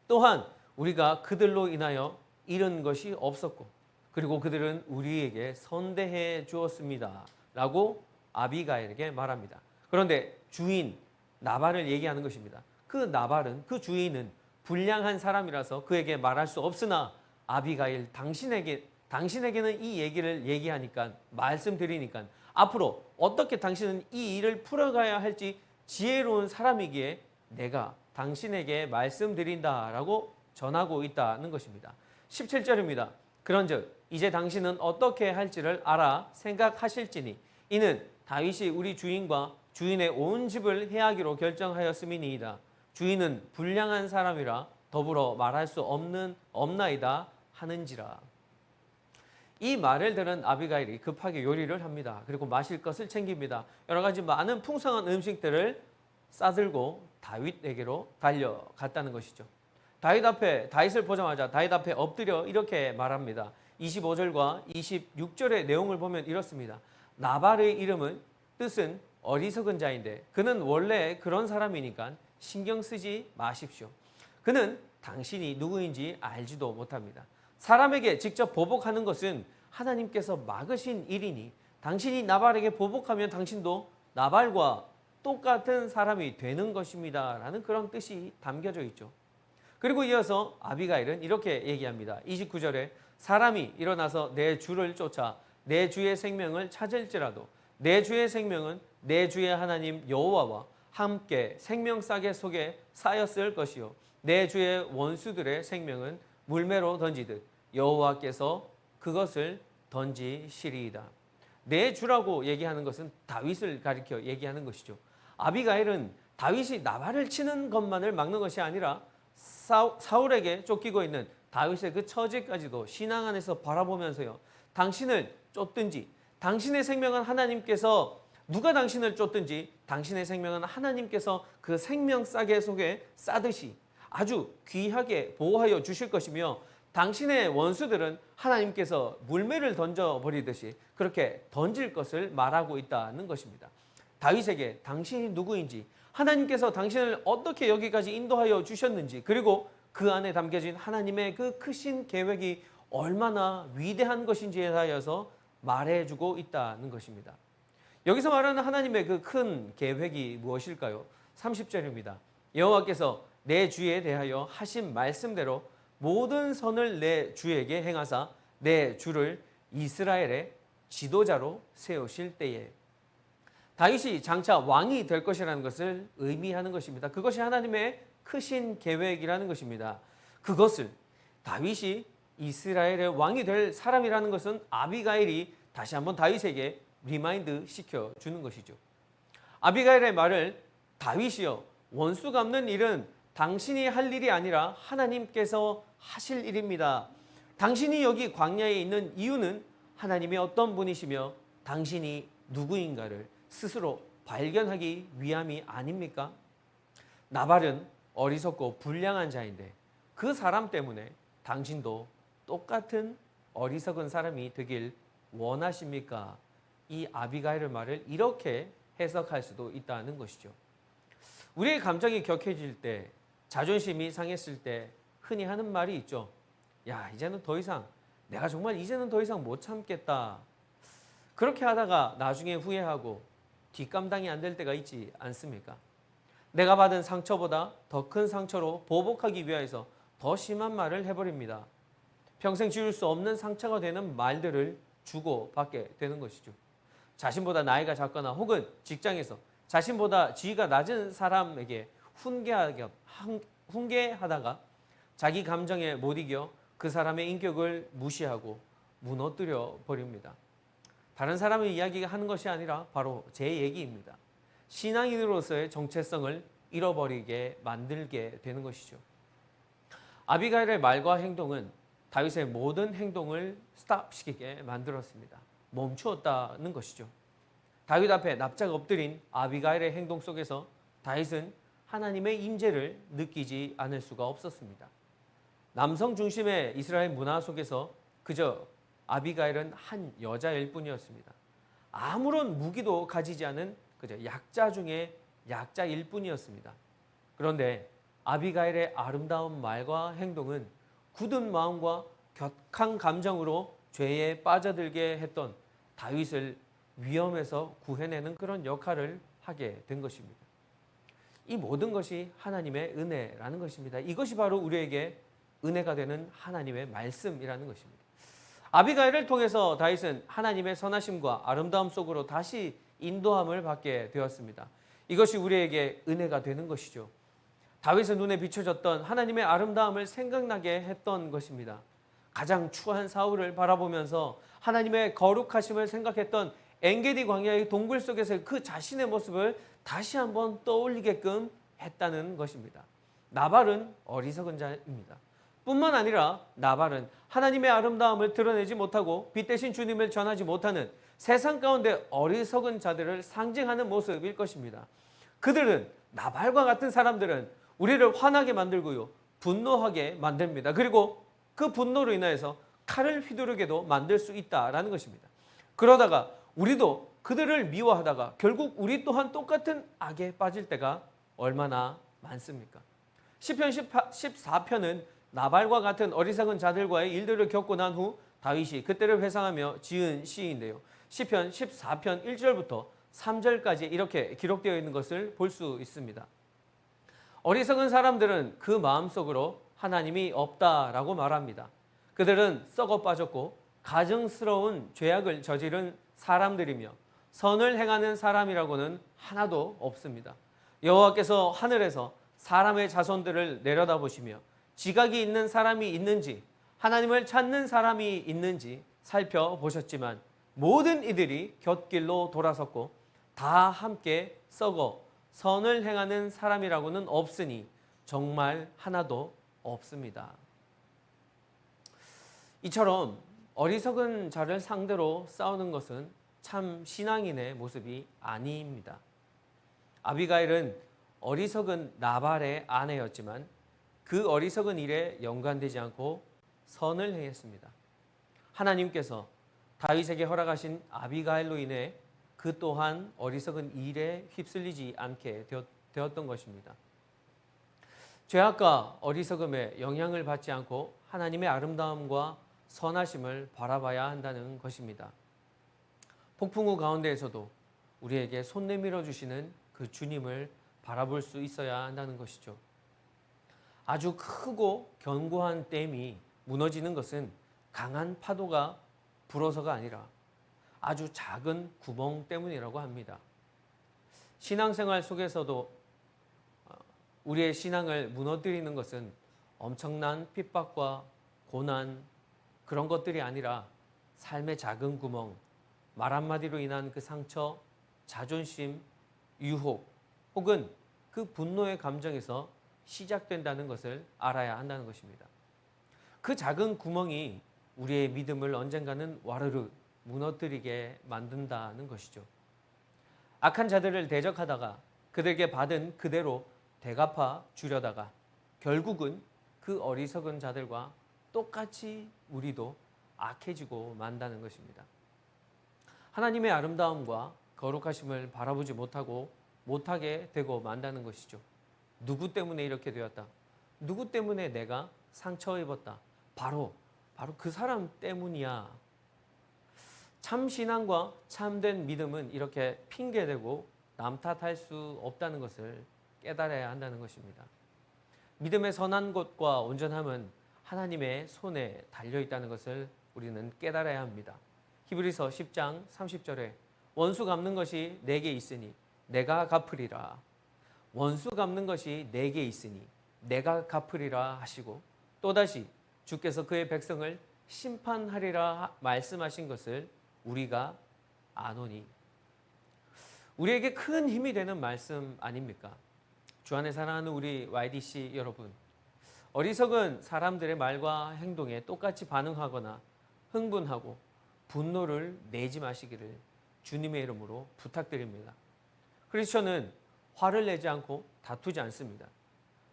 또한 우리가 그들로 인하여 잃은 것이 없었고 그리고 그들은 우리에게 선대해 주었습니다 라고 아비가일에게 말합니다. 그런데 주인 나발을 얘기하는 것입니다. 그 나발은, 그 주인은 불량한 사람이라서 그에게 말할 수 없으나 아비가일 당신에게는 이 얘기를 얘기하니까, 말씀드리니까 앞으로 어떻게 당신은 이 일을 풀어가야 할지 지혜로운 사람이기에 내가 당신에게 말씀드린다라고 전하고 있다는 것입니다. 17절입니다. 그런즉 이제 당신은 어떻게 할지를 알아 생각하실지니 이는 다윗이 우리 주인과 주인의 온 집을 해하기로 결정하였음이니이다. 주인은 불량한 사람이라 더불어 말할 수 없나이다 하는지라. 이 말을 들은 아비가일이 급하게 요리를 합니다. 그리고 마실 것을 챙깁니다. 여러 가지 많은 풍성한 음식들을 싸들고 다윗에게로 달려갔다는 것이죠. 다윗을 보자마자 다윗 앞에 엎드려 이렇게 말합니다. 25절과 26절의 내용을 보면 이렇습니다. 나발의 뜻은 어리석은 자인데 그는 원래 그런 사람이니까 신경 쓰지 마십시오. 그는 당신이 누구인지 알지도 못합니다. 사람에게 직접 보복하는 것은 하나님께서 막으신 일이니 당신이 나발에게 보복하면 당신도 나발과 똑같은 사람이 되는 것입니다 라는 그런 뜻이 담겨져 있죠. 그리고 이어서 아비가일은 이렇게 얘기합니다. 29절에 사람이 일어나서 내 주를 쫓아 내 주의 생명을 찾을지라도 내 주의 생명은 내 주의 하나님 여호와와 함께 생명싸개 속에 쌓였을 것이요 내 주의 원수들의 생명은 물매로 던지듯 여호와께서 그것을 던지시리이다. 내 주라고 얘기하는 것은 다윗을 가리켜 얘기하는 것이죠. 아비가일은 다윗이 나발을 치는 것만을 막는 것이 아니라 사울에게 쫓기고 있는 다윗의 그 처지까지도 신앙 안에서 바라보면서요. 당신을 쫓든지 당신의 생명은 하나님께서 누가 당신을 쫓든지 당신의 생명은 하나님께서 그 생명 싸개 속에 싸듯이 아주 귀하게 보호하여 주실 것이며 당신의 원수들은 하나님께서 물매를 던져버리듯이 그렇게 던질 것을 말하고 있다는 것입니다. 다윗에게 당신이 누구인지 하나님께서 당신을 어떻게 여기까지 인도하여 주셨는지 그리고 그 안에 담겨진 하나님의 그 크신 계획이 얼마나 위대한 것인지에 대하여서 말해주고 있다는 것입니다. 여기서 말하는 하나님의 그 큰 계획이 무엇일까요? 30절입니다. 여호와께서 내 주에 대하여 하신 말씀대로 모든 선을 내 주에게 행하사 내 주를 이스라엘의 지도자로 세우실 때에 다윗이 장차 왕이 될 것이라는 것을 의미하는 것입니다. 그것이 하나님의 크신 계획이라는 것입니다. 그것을 다윗이 이스라엘의 왕이 될 사람이라는 것은 아비가일이 다시 한번 다윗에게 리마인드 시켜주는 것이죠. 아비가일의 말을 다윗이여 원수 갚는 일은 당신이 할 일이 아니라 하나님께서 하실 일입니다. 당신이 여기 광야에 있는 이유는 하나님이 어떤 분이시며 당신이 누구인가를 스스로 발견하기 위함이 아닙니까? 나발은 어리석고 불량한 자인데 그 사람 때문에 당신도 똑같은 어리석은 사람이 되길 원하십니까? 이 아비가일의 말을 이렇게 해석할 수도 있다는 것이죠. 우리의 감정이 격해질 때, 자존심이 상했을 때 흔히 하는 말이 있죠. 야, 이제는 더 이상 내가 정말 이제는 더 이상 못 참겠다. 그렇게 하다가 나중에 후회하고 뒷감당이 안 될 때가 있지 않습니까? 내가 받은 상처보다 더 큰 상처로 보복하기 위해서 더 심한 말을 해버립니다. 평생 지울 수 없는 상처가 되는 말들을 주고받게 되는 것이죠. 자신보다 나이가 작거나 혹은 직장에서 자신보다 지위가 낮은 사람에게 훈계하다가 자기 감정에 못 이겨 그 사람의 인격을 무시하고 무너뜨려 버립니다. 다른 사람의 이야기가 하는 것이 아니라 바로 제 얘기입니다. 신앙인으로서의 정체성을 잃어버리게 만들게 되는 것이죠. 아비가일의 말과 행동은 다윗의 모든 행동을 스탑시키게 만들었습니다. 멈추었다는 것이죠. 다윗 앞에 납작 엎드린 아비가일의 행동 속에서 다윗은 하나님의 임재를 느끼지 않을 수가 없었습니다. 남성 중심의 이스라엘 문화 속에서 그저 아비가일은 한 여자일 뿐이었습니다. 아무런 무기도 가지지 않은 그저 약자 중에 약자일 뿐이었습니다. 그런데 아비가일의 아름다운 말과 행동은 굳은 마음과 격한 감정으로 죄에 빠져들게 했던 다윗을 위험에서 구해내는 그런 역할을 하게 된 것입니다. 이 모든 것이 하나님의 은혜라는 것입니다. 이것이 바로 우리에게 은혜가 되는 하나님의 말씀이라는 것입니다. 아비가일을 통해서 다윗은 하나님의 선하심과 아름다움 속으로 다시 인도함을 받게 되었습니다. 이것이 우리에게 은혜가 되는 것이죠. 다윗의 눈에 비춰졌던 하나님의 아름다움을 생각나게 했던 것입니다. 가장 추한 사울을 바라보면서 하나님의 거룩하심을 생각했던 엔게디 광야의 동굴 속에서의 그 자신의 모습을 다시 한번 떠올리게끔 했다는 것입니다. 나발은 어리석은 자입니다. 뿐만 아니라 나발은 하나님의 아름다움을 드러내지 못하고 빛 대신 주님을 전하지 못하는 세상 가운데 어리석은 자들을 상징하는 모습일 것입니다. 그들은 나발과 같은 사람들은 우리를 화나게 만들고요, 분노하게 만듭니다. 그리고 그 분노로 인하여서 칼을 휘두르게도 만들 수 있다라는 것입니다. 그러다가 우리도 그들을 미워하다가 결국 우리 또한 똑같은 악에 빠질 때가 얼마나 많습니까? 시편 14편은 나발과 같은 어리석은 자들과의 일들을 겪고 난 후 다윗이 그때를 회상하며 지은 시인데요. 시편 14편 1절부터 3절까지 이렇게 기록되어 있는 것을 볼 수 있습니다. 어리석은 사람들은 그 마음속으로 하나님이 없다라고 말합니다. 그들은 썩어 빠졌고 가증스러운 죄악을 저지른 사람들이며 선을 행하는 사람이라고는 하나도 없습니다. 여호와께서 하늘에서 사람의 자손들을 내려다보시며 지각이 있는 사람이 있는지 하나님을 찾는 사람이 있는지 살펴보셨지만 모든 이들이 곁길로 돌아섰고 다 함께 썩어 선을 행하는 사람이라고는 없으니 정말 하나도 없습니다. 이처럼 어리석은 자를 상대로 싸우는 것은 참 신앙인의 모습이 아닙니다. 아비가일은 어리석은 나발의 아내였지만 그 어리석은 일에 연관되지 않고 선을 행했습니다. 하나님께서 다윗에게 허락하신 아비가일로 인해 그 또한 어리석은 일에 휩쓸리지 않게 되었던 것입니다. 죄악과 어리석음에 영향을 받지 않고 하나님의 아름다움과 선하심을 바라봐야 한다는 것입니다. 폭풍우 가운데에서도 우리에게 손 내밀어 주시는 그 주님을 바라볼 수 있어야 한다는 것이죠. 아주 크고 견고한 댐이 무너지는 것은 강한 파도가 불어서가 아니라 아주 작은 구멍 때문이라고 합니다. 신앙생활 속에서도 우리의 신앙을 무너뜨리는 것은 엄청난 핍박과 고난 그런 것들이 아니라 삶의 작은 구멍, 말 한마디로 인한 그 상처, 자존심, 유혹 혹은 그 분노의 감정에서 시작된다는 것을 알아야 한다는 것입니다. 그 작은 구멍이 우리의 믿음을 언젠가는 와르르 무너뜨리게 만든다는 것이죠. 악한 자들을 대적하다가 그들에게 받은 그대로 대갚아 주려다가 결국은 그 어리석은 자들과 똑같이 우리도 악해지고 만다는 것입니다. 하나님의 아름다움과 거룩하심을 바라보지 못하게 되고 만다는 것이죠. 누구 때문에 이렇게 되었다. 누구 때문에 내가 상처 입었다. 바로 그 사람 때문이야. 참 신앙과 참된 믿음은 이렇게 핑계대고 남 탓할 수 없다는 것을 깨달아야 한다는 것입니다. 믿음의 선한 것과 온전함은 하나님의 손에 달려 있다는 것을 우리는 깨달아야 합니다. 히브리서 10장 30절에 원수 갚는 것이 내게 있으니 내가 갚으리라. 원수 갚는 것이 내게 있으니 내가 갚으리라 하시고 또다시 주께서 그의 백성을 심판하리라 말씀하신 것을 우리가 아노니. 우리에게 큰 힘이 되는 말씀 아닙니까? 주 안에 사랑하는 우리 YDC 여러분, 어리석은 사람들의 말과 행동에 똑같이 반응하거나 흥분하고 분노를 내지 마시기를 주님의 이름으로 부탁드립니다. 크리스천은 화를 내지 않고 다투지 않습니다.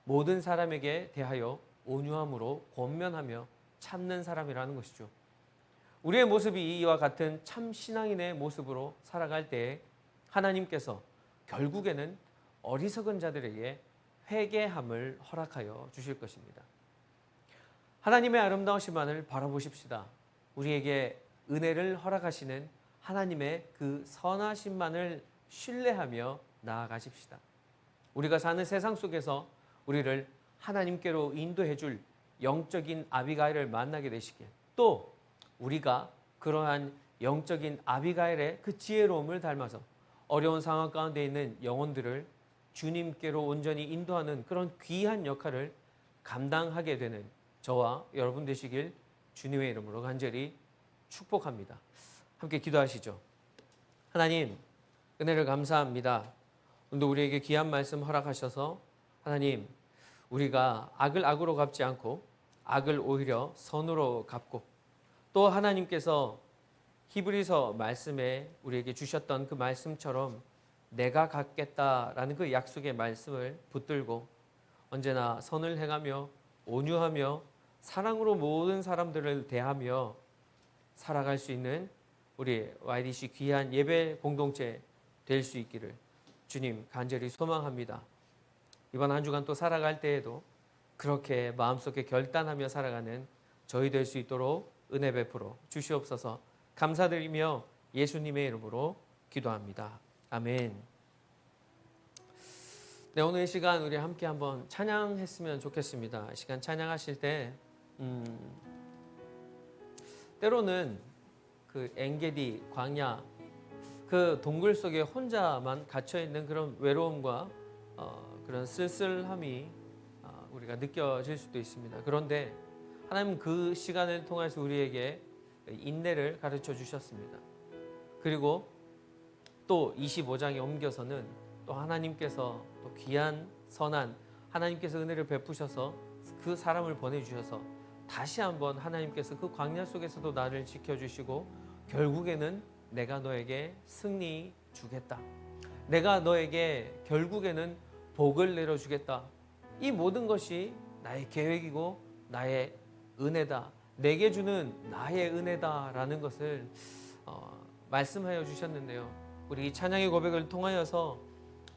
모든 사람에게 대하여 온유함으로 권면하며 참는 사람이라는 것이죠. 우리의 모습이 이와 같은 참 신앙인의 모습으로 살아갈 때에 하나님께서 결국에는 어리석은 자들에게 회개함을 허락하여 주실 것입니다. 하나님의 아름다우심만을 바라보십시다. 우리에게 은혜를 허락하시는 하나님의 그 선하심만을 신뢰하며 나아가십시다. 우리가 사는 세상 속에서 우리를 하나님께로 인도해 줄 영적인 아비가일을 만나게 되시길, 또 우리가 그러한 영적인 아비가일의 그 지혜로움을 닮아서 어려운 상황 가운데 있는 영혼들을 주님께로 온전히 인도하는 그런 귀한 역할을 감당하게 되는 저와 여러분 되시길 주님의 이름으로 간절히 축복합니다. 함께 기도하시죠. 하나님, 은혜를 감사합니다. 오늘도 우리에게 귀한 말씀 허락하셔서 하나님, 우리가 악을 악으로 갚지 않고 악을 오히려 선으로 갚고, 또 하나님께서 히브리서 말씀에 우리에게 주셨던 그 말씀처럼 내가 갚겠다라는 그 약속의 말씀을 붙들고 언제나 선을 행하며 온유하며 사랑으로 모든 사람들을 대하며 살아갈 수 있는 우리 YDC 귀한 예배 공동체 될 수 있기를 주님 간절히 소망합니다. 이번 한 주간 또 살아갈 때에도 그렇게 마음속에 결단하며 살아가는 저희 될 수 있도록 은혜 베풀어 주시옵소서. 감사드리며 예수님의 이름으로 기도합니다. 아멘. 네, 오늘 이 시간 우리 함께 한번 찬양했으면 좋겠습니다. 이 시간 찬양하실 때 때로는 그 엔게디 광야 그 동굴 속에 혼자만 갇혀 있는 그런 외로움과 그런 쓸쓸함이 우리가 느껴질 수도 있습니다. 그런데 하나님은 그 시간을 통해서 우리에게 인내를 가르쳐 주셨습니다. 그리고 또 25장에 옮겨서는 또 하나님께서 또 귀한 선한 하나님께서 은혜를 베푸셔서 그 사람을 보내주셔서 다시 한번 하나님께서 그 광야 속에서도 나를 지켜주시고 결국에는 내가 너에게 승리 주겠다. 내가 너에게 결국에는 복을 내려주겠다. 이 모든 것이 나의 계획이고 나의 은혜다. 내게 주는 나의 은혜다라는 것을 말씀하여 주셨는데요. 우리 이 찬양의 고백을 통하여서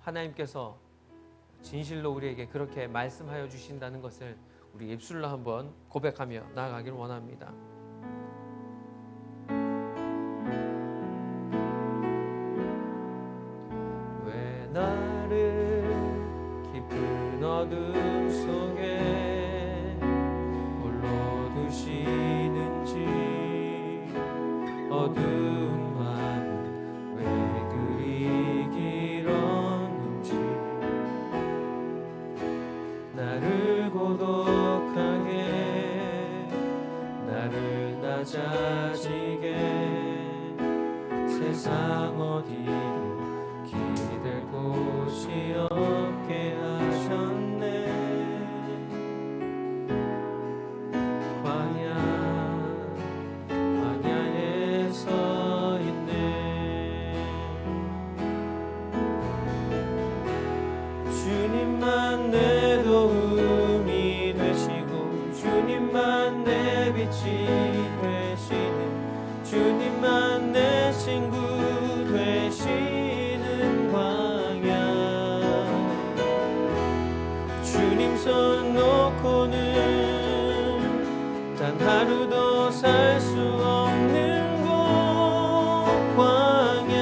하나님께서 진실로 우리에게 그렇게 말씀하여 주신다는 것을 우리 입술로 한번 고백하며 나아가기를 원합니다. 왜 나를 깊은 어둠 속에 홀로 두시는지 어두운 마음은 왜 그리 길었는지 나를 고독하게 나를 낮아지게 세상 어디로 기댈 곳이 없게 하셨네. 광야에 서 있네. 주님만 내 도움이 되시고 주님만 내 빛이 되시는 주님만 내 친구 되시는 광야. 주님 손 놓고는 단 하루도 살 수 없는 곳 광야.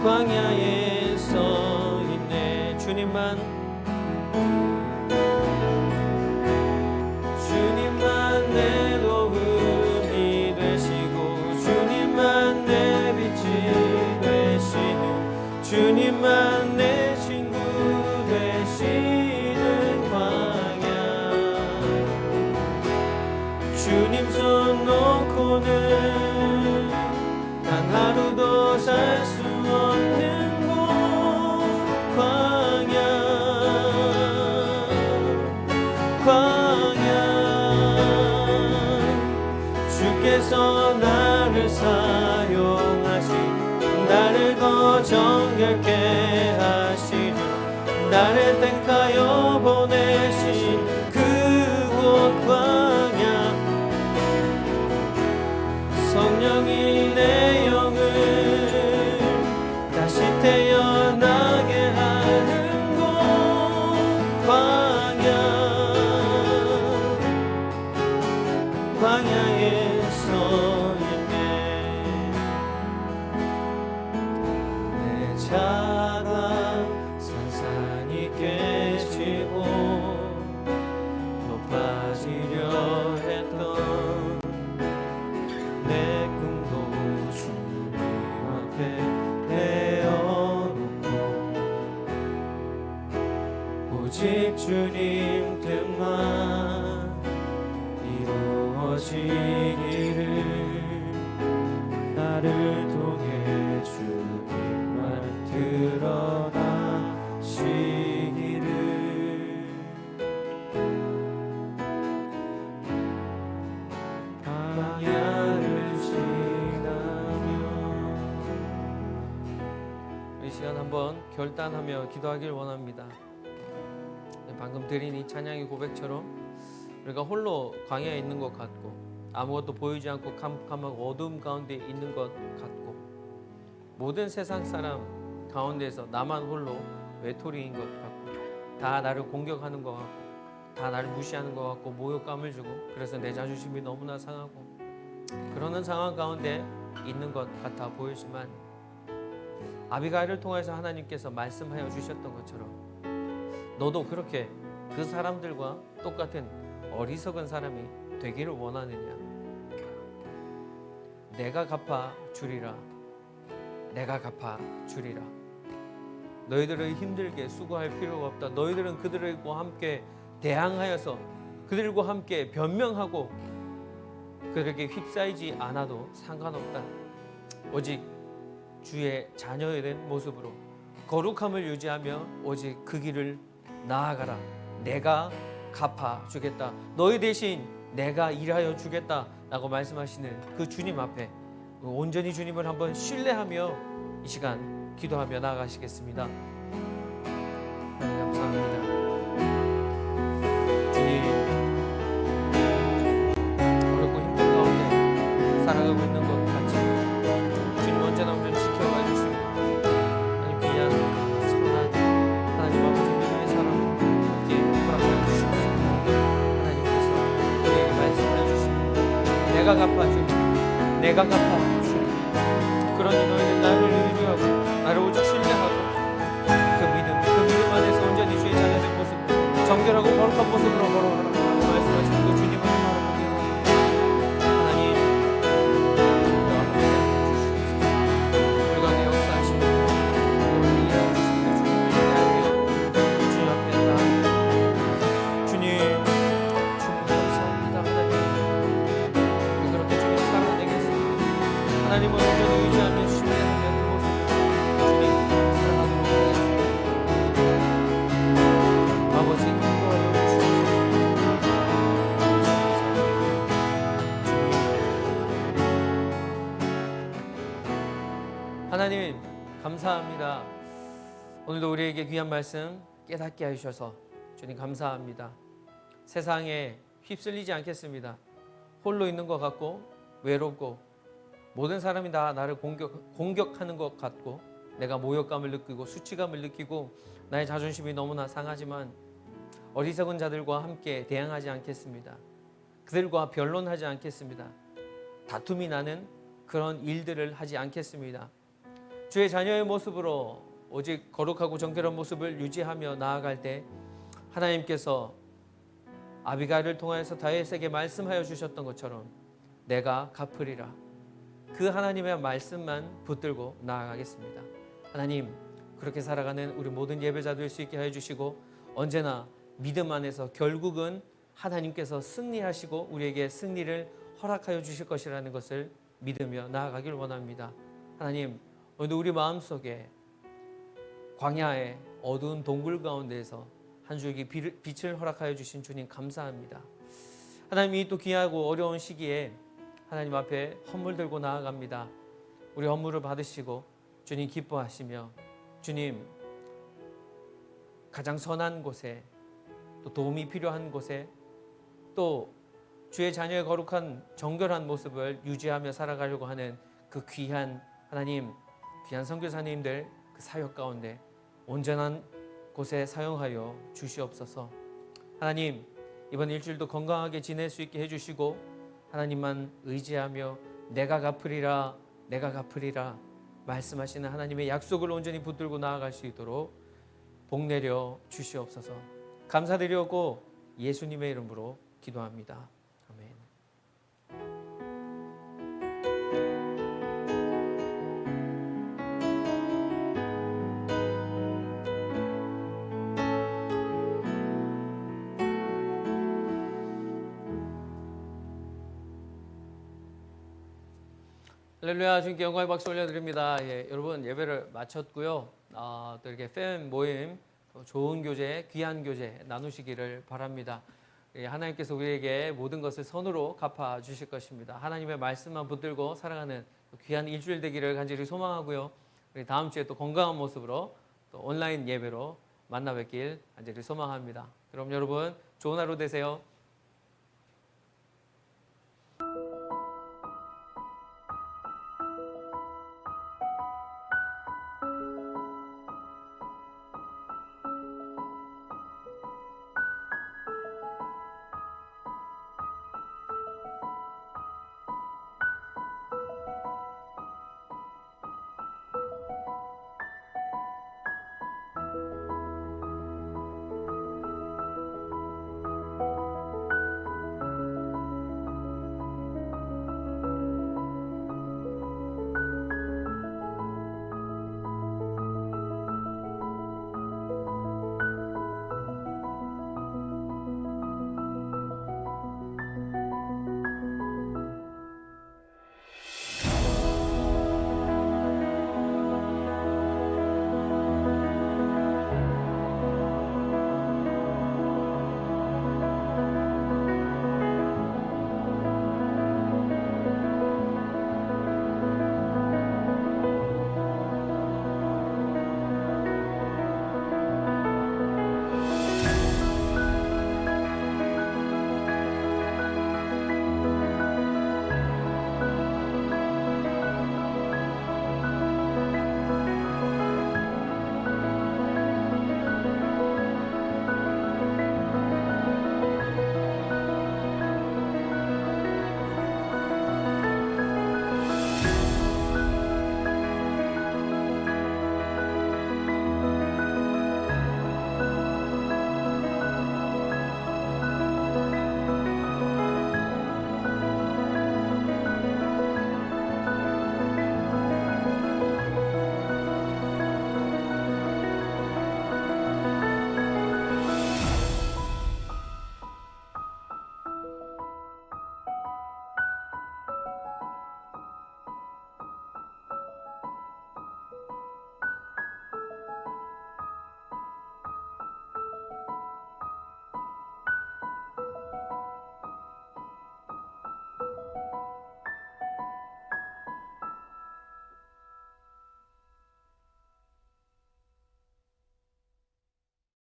광야에 서 있네. 주님만 내 도움이 되시고 주님만 내 빛이 되시는 주님만 내 친구 되시는 광야. 주님 손 놓고는 단 하루도 살 수 없는 곳 광야. 주께서 나를 사용하시 나를 더 정결케 하시니 나를 택하여 보내신 그곳 광야. 성령이 내 영을 다시 태어나게 하는 곳 광야. 광야에 내 자가 산산이 깨지고 높아지려 했던 내 꿈도 주님 앞에 내어놓고 오직 주님 뜻만 이루어지기를 나를 통해 주님만 드러나시기를. 광야를 지나며 이 시간 한번 결단하며 기도하길 원합니다. 방금 드린 이 찬양의 고백처럼 우리가 홀로 광야에 있는 것 같고 아무것도 보이지 않고 캄캄하고 어두움 가운데 있는 것 같고 모든 세상 사람 가운데서 나만 홀로 외톨이인 것 같고 다 나를 공격하는 것 같고 다 나를 무시하는 것 같고 모욕감을 주고 그래서 내 자존심이 너무나 상하고 그러는 상황 가운데 있는 것 같아 보이지만 아비가일을 통해서 하나님께서 말씀하여 주셨던 것처럼 너도 그렇게 그 사람들과 똑같은 어리석은 사람이 되기를 원하느냐? 내가 갚아 주리라. 내가 갚아 주리라. 너희들은 힘들게 수고할 필요가 없다. 너희들은 그들과 함께 대항하여서 그들과 함께 변명하고 그들에게 휩싸이지 않아도 상관없다. 오직 주의 자녀에 된 모습으로 거룩함을 유지하며 오직 그 길을 나아가라. 내가 갚아주겠다. 너희 대신 내가 일하여 주겠다 라고 말씀하시는 그 주님 앞에 온전히 주님을 한번 신뢰하며 이 시간 기도하며 나아가시겠습니다. 하나님 감사합니다. 주님, 어렵고 힘든 가운데 살아가고 있는 것 같이 주님 언제나 온전히 지켜봐 주시고 하나님 귀한 선한 하나님 아버지 믿음의 사람에게 허락하여 주시옵소서. 하나님께서 우리에게 말씀해 주시고 내가 갚아주리라. 그러니 너희는 나를 의뢰하고 나를 오직 신뢰하고 그 믿음 안에서 온전히 주의 자녀된 모습 정결하고 거룩한 모습으로 걸어오라고 말씀하시는 그 주님을 바라보게 합니다. 하나님 우리와 함께 해주시옵소서. 우리 가운데 역사하시고 우리 일하시고 주님을 인하여 주님 앞에 나아갑니다. 주님 감사합니다. 하나님 우리 그렇게 주님 살아내겠습니다. 하나님을 온전히 의지하며 신뢰하며 그 모습 주님 사랑하도록 하겠습니다. 아버지 인도하여 주시옵소서. 하나님 감사합니다. 오늘도 우리에게 귀한 말씀 깨닫게 하셔서 주님 감사합니다. 세상에 휩쓸리지 않겠습니다. 홀로 있는 것 같고 외롭고 모든 사람이 다 나를 공격하는 것 같고 내가 모욕감을 느끼고 수치감을 느끼고 나의 자존심이 너무나 상하지만 어리석은 자들과 함께 대항하지 않겠습니다. 그들과 변론하지 않겠습니다. 다툼이 나는 그런 일들을 하지 않겠습니다. 주의 자녀의 모습으로 오직 거룩하고 정결한 모습을 유지하며 나아갈 때 하나님께서 아비가일을 통하여서 다윗에게 말씀하여 주셨던 것처럼 내가 갚으리라. 그 하나님의 말씀만 붙들고 나아가겠습니다. 하나님 그렇게 살아가는 우리 모든 예배자 될 수 있게 하여 주시고 언제나 믿음 안에서 결국은 하나님께서 승리하시고 우리에게 승리를 허락하여 주실 것이라는 것을 믿으며 나아가길 원합니다. 하나님 오늘도 우리 마음속에 광야의 어두운 동굴 가운데에서 한 줄기 빛을 허락하여 주신 주님 감사합니다. 하나님이 또 귀하고 어려운 시기에 하나님 앞에 헌물 들고 나아갑니다. 우리 헌물을 받으시고 주님 기뻐하시며 주님 가장 선한 곳에 또 도움이 필요한 곳에 또 주의 자녀의 거룩한 정결한 모습을 유지하며 살아가려고 하는 그 귀한 하나님 귀한 선교사님들 그 사역 가운데 온전한 곳에 사용하여 주시옵소서. 하나님 이번 일주일도 건강하게 지낼 수 있게 해주시고 하나님만 의지하며 내가 갚으리라 말씀하시는 하나님의 약속을 온전히 붙들고 나아갈 수 있도록 복내려 주시옵소서. 감사드리고 예수님의 이름으로 기도합니다. 아멘. 할렐루야. 주님께 영광의 박수 올려드립니다. 여러분 예배를 마쳤고요. 또 이렇게 팬 모임 좋은 교제, 귀한 교제 나누시기를 바랍니다. 하나님께서 우리에게 모든 것을 선으로 갚아 주실 것입니다. 하나님의 말씀만 붙들고 살아가는 귀한 일주일 되기를 간절히 소망하고요. 우리 다음 주에 또 건강한 모습으로 또 온라인 예배로 만나 뵙길 간절히 소망합니다. 그럼 여러분 좋은 하루 되세요.